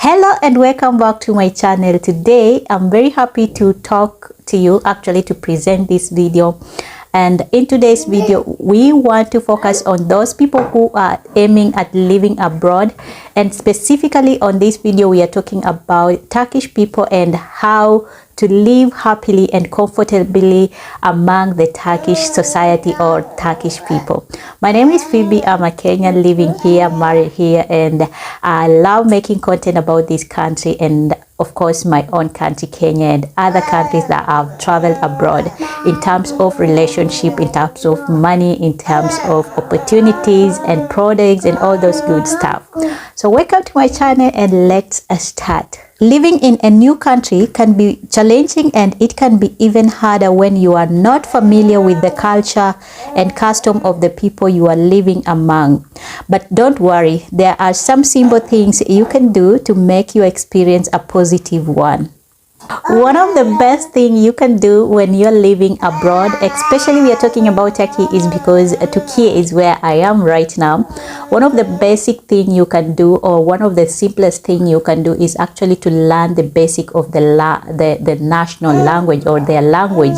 Hello and welcome back to my channel. Today I'm very happy to talk to you, actually to present this video. And in today's video we want to focus on those people who are aiming at living abroad, and specifically on this video we are talking about Turkish people and how to live happily and comfortably among the Turkish society or Turkish people. My name is Phoebe. I'm a Kenyan living here, married here, and I love making content about this country and of course my own country Kenya and other countries that I've traveled abroad, in terms of relationship, in terms of money, in terms of opportunities and products and all those good stuff. So welcome to my channel and let's start. Living in a new country can be challenging, and it can be even harder when you are not familiar with the culture and custom of the people you are living among. But don't worry, there are some simple things you can do to make your experience a positive one. One of the best things you can do when you're living abroad, especially we are talking about Turkey, is because Turkey is where I am right now. One of the basic thing you can do, or one of the simplest thing you can do, is actually to learn the basic of the national language or their language.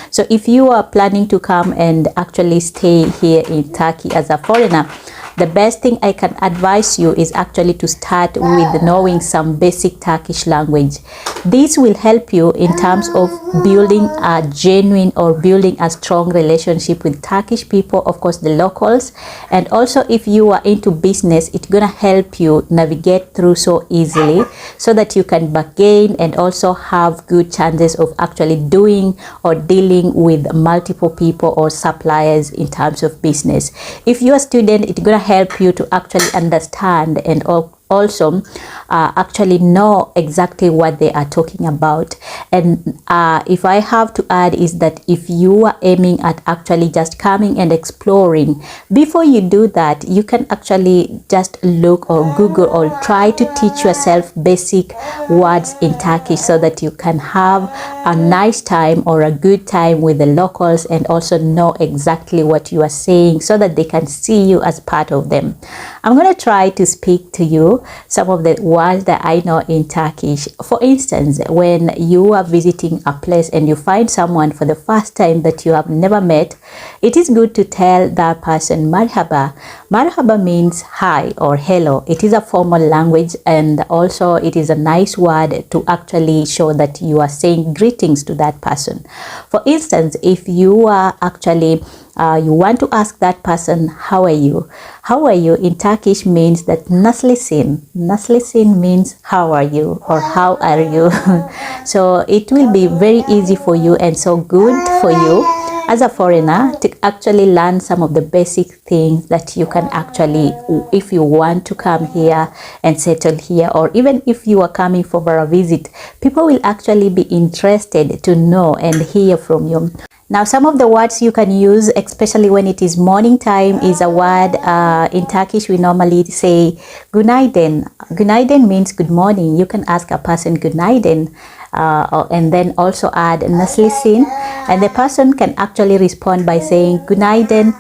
So if you are planning to come and actually stay here in Turkey as a foreigner, the best thing I can advise you is actually to start with knowing some basic Turkish language. This will help you in terms of building a genuine or building a strong relationship with Turkish people, of course the locals, and also if you are into business, it's gonna help you navigate through so easily so that you can bargain and also have good chances of actually doing or dealing with multiple people or suppliers in terms of business. If you're a student, it's gonna help you to actually understand and also actually know exactly what they are talking about. And if I have to add is that if you are aiming at actually just coming and exploring, before you do that, you can actually just look or Google or try to teach yourself basic words in Turkish so that you can have a nice time or a good time with the locals and also know exactly what you are saying so that they can see you as part of them. I'm going to try to speak to you some of the words that I know in Turkish. For instance, when you are visiting a place and you find someone for the first time that you have never met, it is good to tell that person marhaba. Marhaba means hi or hello. It is a formal language, and also it is a nice word to actually show that you are saying greetings to that person. For instance, if you are actually you want to ask that person, how are you? How are you in Turkish means that naslisin. Naslisin means how are you or how are you. So it will be very easy for you and so good for you as a foreigner to actually learn some of the basic things that you can actually, if you want to come here and settle here, or even if you are coming for a visit, people will actually be interested to know and hear from you. Now, some of the words you can use, especially when it is morning time, is a word in Turkish we normally say günaydın. Günaydın means good morning. You can ask a person günaydın and then also add naslisin, and the person can actually respond by saying günaydın,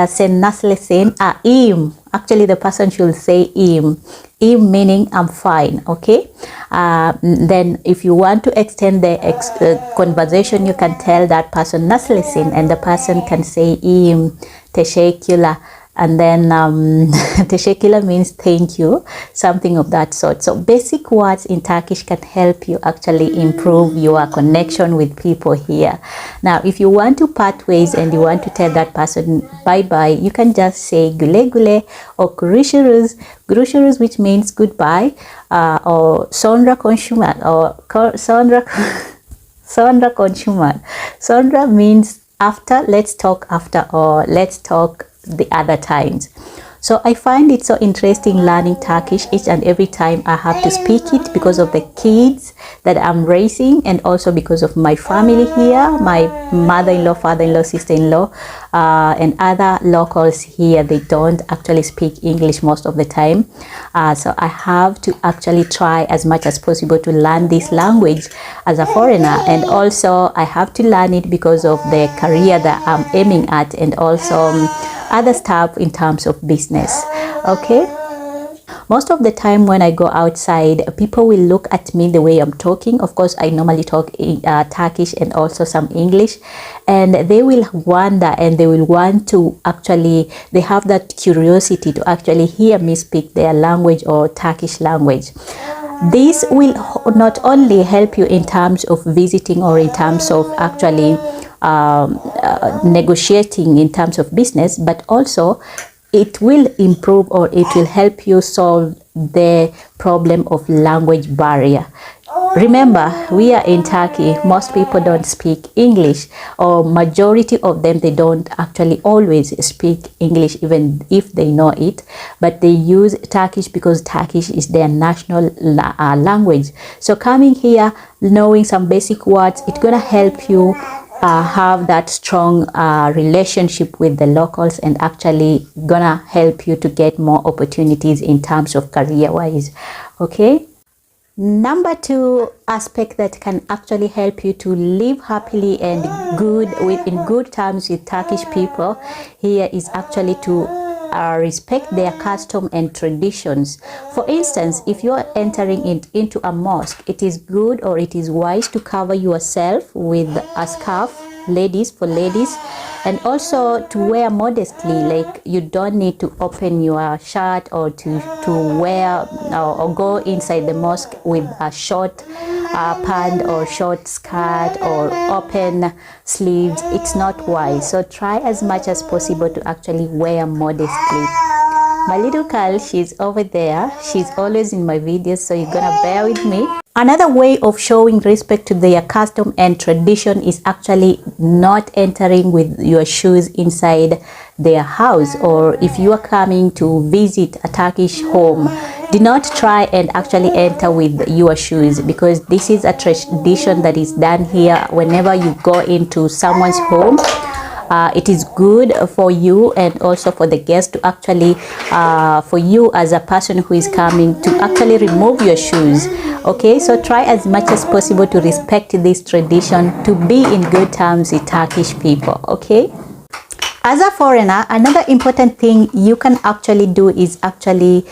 sen naslisin, iyiyim. Actually, the person should say iyiyim. Iyiyim meaning I'm fine, okay? Then if you want to extend the conversation, you can tell that person naslisin, and the person can say iyiyim, teşekkürler, and then teşekkürler means thank you, something of that sort. So basic words in Turkish can help you actually improve your connection with people here. Now, if you want to part ways and you want to tell that person bye-bye, you can just say güle güle or görüşürüz. Görüşürüz, which means goodbye, or sonra konuşmak, or sonra konuşmak. Sonra means after, let's talk after, or let's talk the other times. So I find it so interesting learning Turkish each and every time I have to speak it, because of the kids that I'm raising and also because of my family here, my mother-in-law, father-in-law, sister-in-law, and other locals here. They don't actually speak English most of the time. So I have to actually try as much as possible to learn this language as a foreigner, and also I have to learn it because of the career that I'm aiming at, and also other stuff in terms of business. Okay, Most of the time when I go outside, people will look at me the way I'm talking. Of course, I normally talk Turkish and also some English, and they will wonder and they will want to actually, they have that curiosity to actually hear me speak their language or Turkish language. This will not only help you in terms of visiting or in terms of actually negotiating in terms of business, but also it will improve or it will help you solve the problem of language barrier. Remember, we are in Turkey. Most people don't speak English, or majority of them, they don't actually always speak English even if they know it, but they use Turkish because Turkish is their national language. So coming here, knowing some basic words, it's gonna help you have that strong relationship with the locals, and actually gonna help you to get more opportunities in terms of career wise. Okay, number 2 aspect that can actually help you to live happily and in good terms with Turkish people here is actually to respect their custom and traditions. For instance, if you are entering into a mosque, it is good or it is wise to cover yourself with a scarf, for ladies, and also to wear modestly. Like, you don't need to open your shirt or to wear or go inside the mosque with a short pant or short skirt or open sleeves. It's not wise. So try as much as possible to actually wear modestly. My little girl, she's over there. She's always in my videos, so you're gonna bear with me. Another way of showing respect to their custom and tradition is actually not entering with your shoes inside their house. Or if you are coming to visit a Turkish home, do not try and actually enter with your shoes, because this is a tradition that is done here. Whenever you go into someone's home, it is good for you and also for the guest to actually, for you as a person who is coming, to actually remove your shoes. Okay, so try as much as possible to respect this tradition, to be in good terms with Turkish people. Okay, as a foreigner, another important thing you can actually do is actually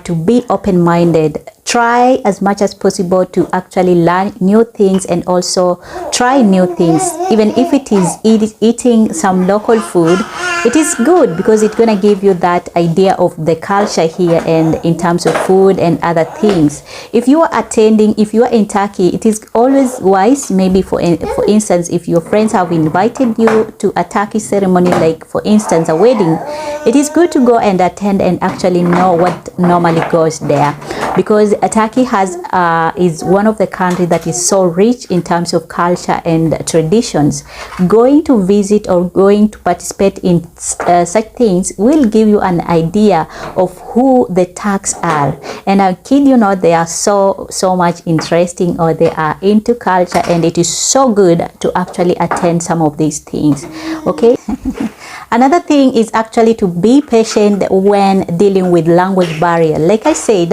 to be open-minded. Try as much as possible to actually learn new things and also try new things. Even if it is eating some local food, it is good because it's gonna give you that idea of the culture here and in terms of food and other things. If you are in Turkey, it is always wise, maybe for instance, if your friends have invited you to a Turkish ceremony, like for instance a wedding, it is good to go and attend and actually know what normally goes there, because Turkey is one of the countries that is so rich in terms of culture and traditions. Going to visit or going to participate in such things will give you an idea of who the Turks are, and I kid you not, they are so much interesting, or they are into culture, and it is so good to actually attend some of these things. Okay. Another thing is actually to be patient when dealing with language barrier. Like I said,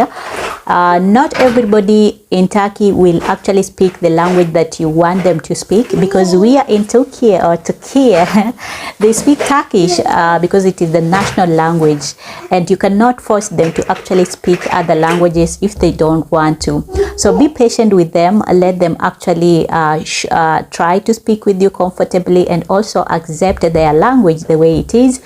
not everybody in Turkey will actually speak the language that you want them to speak, because we are in Turkey, they speak Turkish because it is the national language, and you cannot force them to actually speak other languages if they don't want to. So be patient with them, let them actually try to speak with you comfortably, and also accept their language the way it is,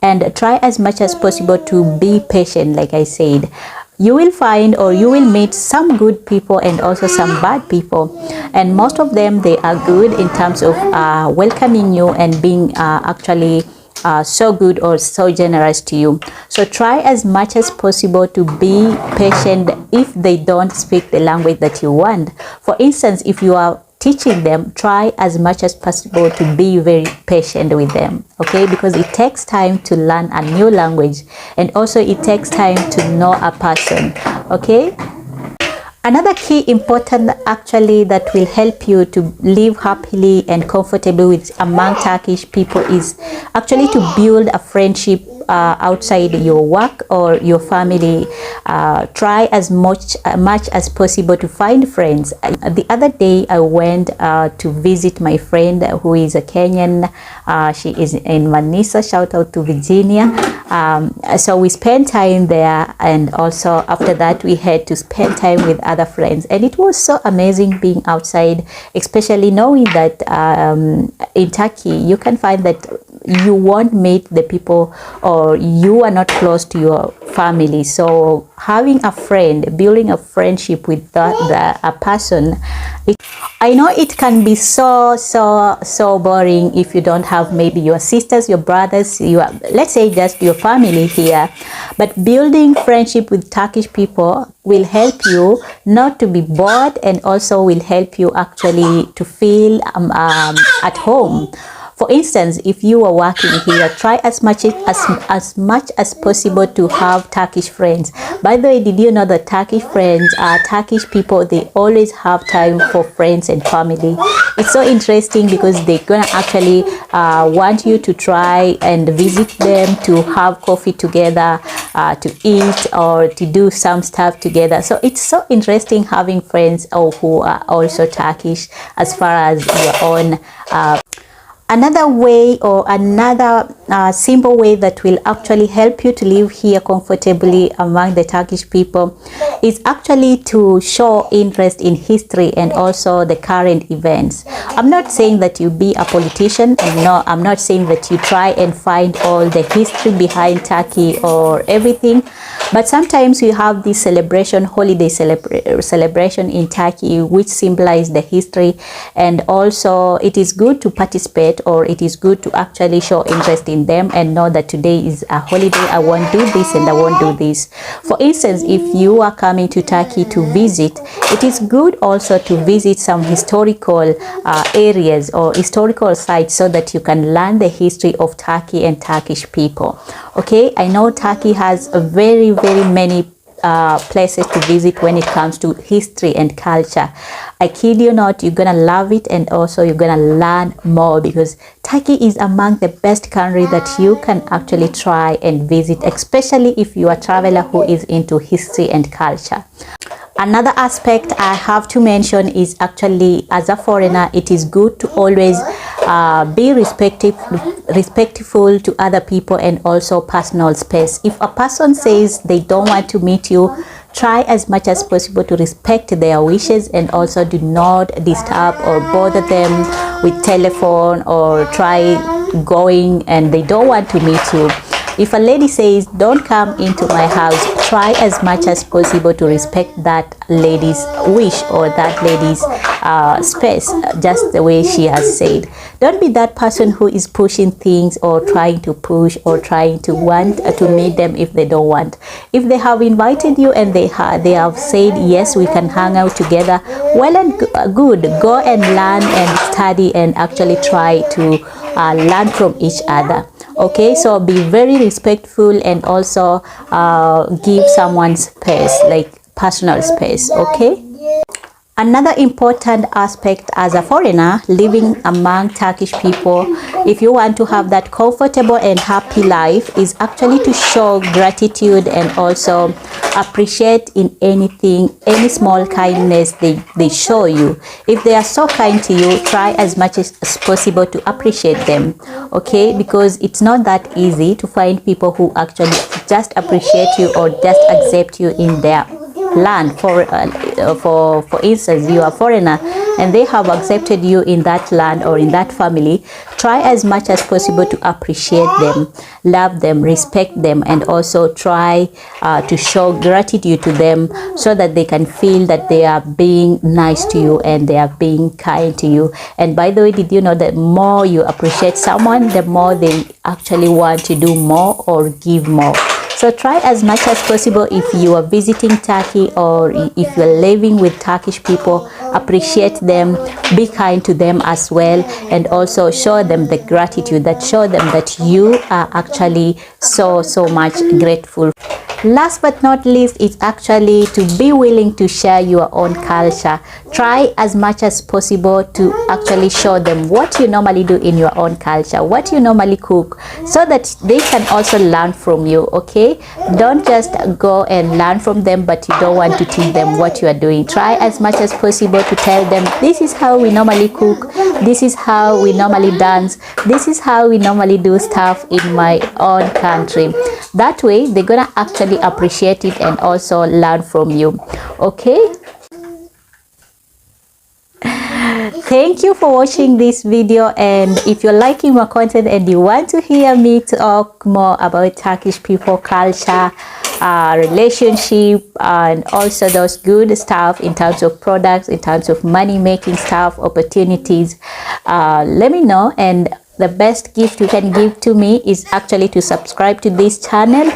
and try as much as possible to be patient. Like I said, you will find, or you will meet some good people and also some bad people, and most of them, they are good in terms of welcoming you and being actually so good or so generous to you. So try as much as possible to be patient if they don't speak the language that you want. For instance, if you are teaching them, try as much as possible to be very patient with them. Okay, because it takes time to learn a new language, and also it takes time to know a person. Okay, another key important actually that will help you to live happily and comfortably with among Turkish people is actually to build a friendship outside your work or your family, try as much as possible to find friends. The other day I went to visit my friend who is a Kenyan. She is in Manisa. Shout out to Virginia. So we spent time there, and also after that we had to spend time with other friends, and it was so amazing being outside, especially knowing that in Turkey you can find that you won't meet the people, or you are not close to your family. So having a friend, building a friendship with a person, I know it can be so boring if you don't have maybe your sisters, your brothers, let's say just your family here. But building friendship with Turkish people will help you not to be bored, and also will help you actually to feel at home. For instance, if you are working here, try as much as possible to have Turkish friends. By the way, did you know that Turkish friends are Turkish people? They always have time for friends and family. It's so interesting because they're gonna actually want you to try and visit them, to have coffee together, to eat, or to do some stuff together. So it's so interesting having friends who are also Turkish as far as your own. Another way, or another simple way that will actually help you to live here comfortably among the Turkish people is actually to show interest in history and also the current events. I'm not saying that you be a politician, and no, I'm not saying that you try and find all the history behind Turkey or everything, but sometimes you have this celebration, holiday celebration in Turkey, which symbolize the history, and also it is good to participate, or it is good to actually show interest in them and know that today is a holiday. I won't do this and I won't do this. For instance, if you are coming to Turkey to visit, it is good also to visit some historical areas or historical sites, so that you can learn the history of Turkey and Turkish people. Okay, I know Turkey has a very many places to visit when it comes to history and culture. I kid you not, you're gonna love it, and also you're gonna learn more, because Turkey is among the best country that you can actually try and visit, especially if you are a traveler who is into history and culture. Another aspect I have to mention is actually, as a foreigner, it is good to always be respectful to other people, and also personal space. If a person says they don't want to meet you, try as much as possible to respect their wishes, and also do not disturb or bother them with telephone, or try going and they don't want to meet you. If a lady says don't come into my house, try as much as possible to respect that lady's wish, or that lady's space, just the way she has said. Don't be that person who is pushing things, or trying to push, or trying to want to meet them if they don't want. If they have invited you and they have said yes, we can hang out together, well and good. Go and learn and study, and actually try to learn from each other. Okay, so be very respectful, and also give someone space, like personal space. Okay, another important aspect as a foreigner living among Turkish people, if you want to have that comfortable and happy life, is actually to show gratitude and also appreciate in anything, any small kindness they show you. If they are so kind to you, try as much as possible to appreciate them. Okay, because it's not that easy to find people who actually just appreciate you or just accept you in their land. For instance, you are a foreigner and they have accepted you in that land or in that family. Try as much as possible to appreciate them, love them, respect them, and also try to show gratitude to them, so that they can feel that they are being nice to you and they are being kind to you. And by the way, did you know that more you appreciate someone, the more they actually want to do more or give more? So try as much as possible, if you are visiting Turkey or if you're living with Turkish people, appreciate them, be kind to them as well, and also show them the gratitude, that show them that you are actually so much grateful. Last but not least, it's actually to be willing to share your own culture, try as much as possible to actually show them what you normally do in your own culture, what you normally cook, so that they can also learn from you. Okay, don't just go and learn from them but you don't want to teach them what you are doing. Try as much as possible to tell them, this is how we normally cook, this is how we normally dance, this is how we normally do stuff in my own country. That way they're gonna actually appreciate it and also learn from you. Okay, thank you for watching this video, and if you're liking my content and you want to hear me talk more about Turkish people, culture, relationship, and also those good stuff in terms of products, in terms of money making stuff, opportunities, let me know. And the best gift you can give to me is actually to subscribe to this channel,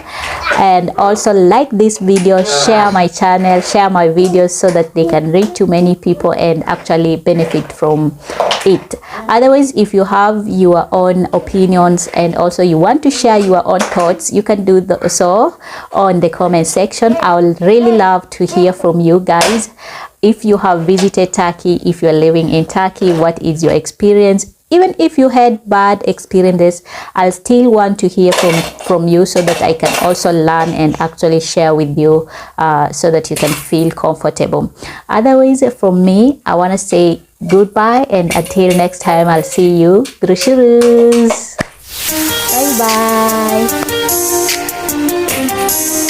and also like this video, share my channel, share my videos, so that they can reach to many people and actually benefit from it. Otherwise, if you have your own opinions and also you want to share your own thoughts, you can do so on the comment section. I would really love to hear from you guys. If you have visited Turkey, if you're living in Turkey, what is your experience? Even if you had bad experiences, I'll still want to hear from you, so that I can also learn and actually share with you, so that you can feel comfortable. Otherwise, from me, I want to say goodbye, and until next time, I'll see you. Görüşürüz. Bye bye.